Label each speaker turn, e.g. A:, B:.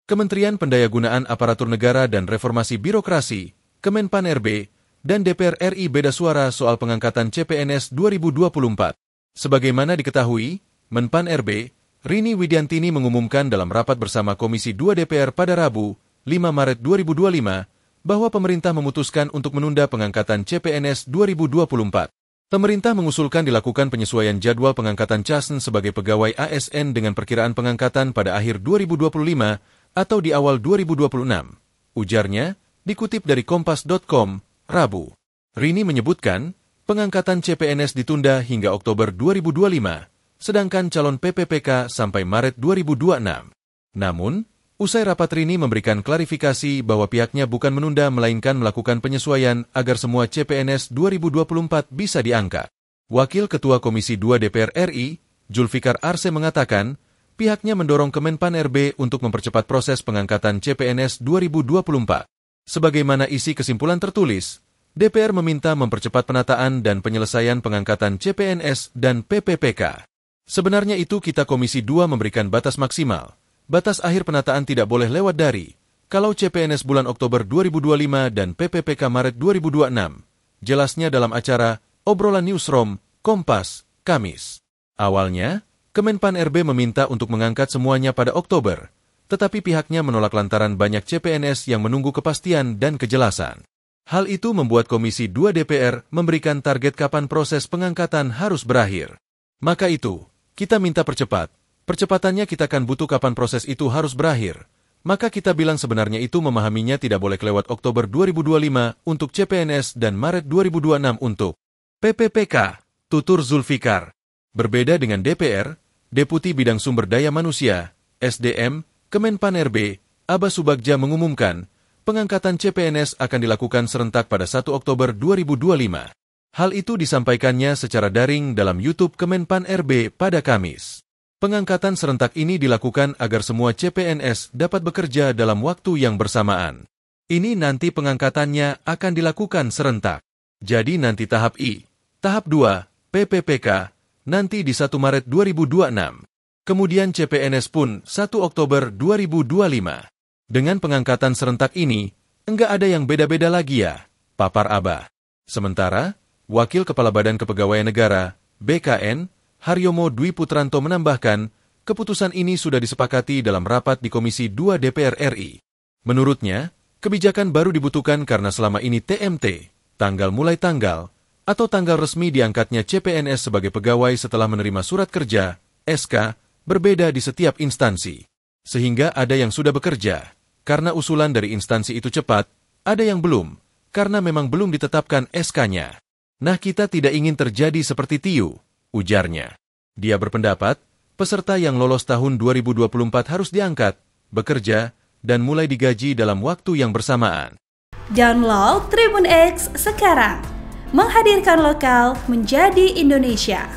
A: Kementerian Pendayagunaan Aparatur Negara dan Reformasi Birokrasi, Kemenpan-RB, dan DPR RI beda suara soal pengangkatan CPNS 2024. Sebagaimana diketahui, Menpan-RB, Rini Widiantini mengumumkan dalam rapat bersama Komisi 2 DPR pada Rabu, 5 Maret 2025, bahwa pemerintah memutuskan untuk menunda pengangkatan CPNS 2024. Pemerintah mengusulkan dilakukan penyesuaian jadwal pengangkatan CASN sebagai pegawai ASN dengan perkiraan pengangkatan pada akhir 2025 atau di awal 2026. Ujarnya, dikutip dari Kompas.com, Rabu. Rini menyebutkan, pengangkatan CPNS ditunda hingga Oktober 2025, sedangkan calon PPPK sampai Maret 2026. Namun, usai rapat Rini memberikan klarifikasi bahwa pihaknya bukan menunda melainkan melakukan penyesuaian agar semua CPNS 2024 bisa diangkat. Wakil Ketua Komisi 2 DPR RI, Zulfikar Arse mengatakan, pihaknya mendorong Kemenpan-RB untuk mempercepat proses pengangkatan CPNS 2024. Sebagaimana isi kesimpulan tertulis, DPR meminta mempercepat penataan dan penyelesaian pengangkatan CPNS dan PPPK. Sebenarnya itu kita Komisi 2 memberikan batas maksimal. Batas akhir penataan tidak boleh lewat dari, kalau CPNS bulan Oktober 2025 dan PPPK Maret 2026. Jelasnya dalam acara Obrolan Newsroom, Kompas, Kamis. Awalnya, Kemenpan-RB meminta untuk mengangkat semuanya pada Oktober, tetapi pihaknya menolak lantaran banyak CPNS yang menunggu kepastian dan kejelasan. Hal itu membuat Komisi 2 DPR memberikan target kapan proses pengangkatan harus berakhir. Maka itu, kita minta percepat. Percepatannya kita akan butuh kapan proses itu harus berakhir. Maka kita bilang sebenarnya itu memahaminya tidak boleh kelewat Oktober 2025 untuk CPNS dan Maret 2026 untuk PPPK, tutur Zulfikar. Berbeda dengan DPR, Deputi Bidang Sumber Daya Manusia, SDM, Kemenpan-RB, Abbas Subagja mengumumkan, pengangkatan CPNS akan dilakukan serentak pada 1 Oktober 2025. Hal itu disampaikannya secara daring dalam YouTube Kemenpan-RB pada Kamis. Pengangkatan serentak ini dilakukan agar semua CPNS dapat bekerja dalam waktu yang bersamaan. Ini nanti pengangkatannya akan dilakukan serentak. Jadi nanti tahap I, tahap 2, PPPK, nanti di 1 Maret 2026. Kemudian CPNS pun 1 Oktober 2025. Dengan pengangkatan serentak ini, enggak ada yang beda-beda lagi ya, papar Abah. Sementara, Wakil Kepala Badan Kepegawaian Negara, BKN, Haryomo Dwi Putranto menambahkan, keputusan ini sudah disepakati dalam rapat di Komisi 2 DPR RI. Menurutnya, kebijakan baru dibutuhkan karena selama ini TMT, tanggal mulai tanggal, atau tanggal resmi diangkatnya CPNS sebagai pegawai setelah menerima surat kerja, SK, berbeda di setiap instansi. Sehingga ada yang sudah bekerja, karena usulan dari instansi itu cepat, ada yang belum, karena memang belum ditetapkan SK-nya. Nah kita tidak ingin terjadi seperti Tiu, ujarnya. Dia berpendapat, peserta yang lolos tahun 2024 harus diangkat, bekerja, dan mulai digaji dalam waktu yang bersamaan.
B: Download Tribun X sekarang, menghadirkan lokal menjadi Indonesia.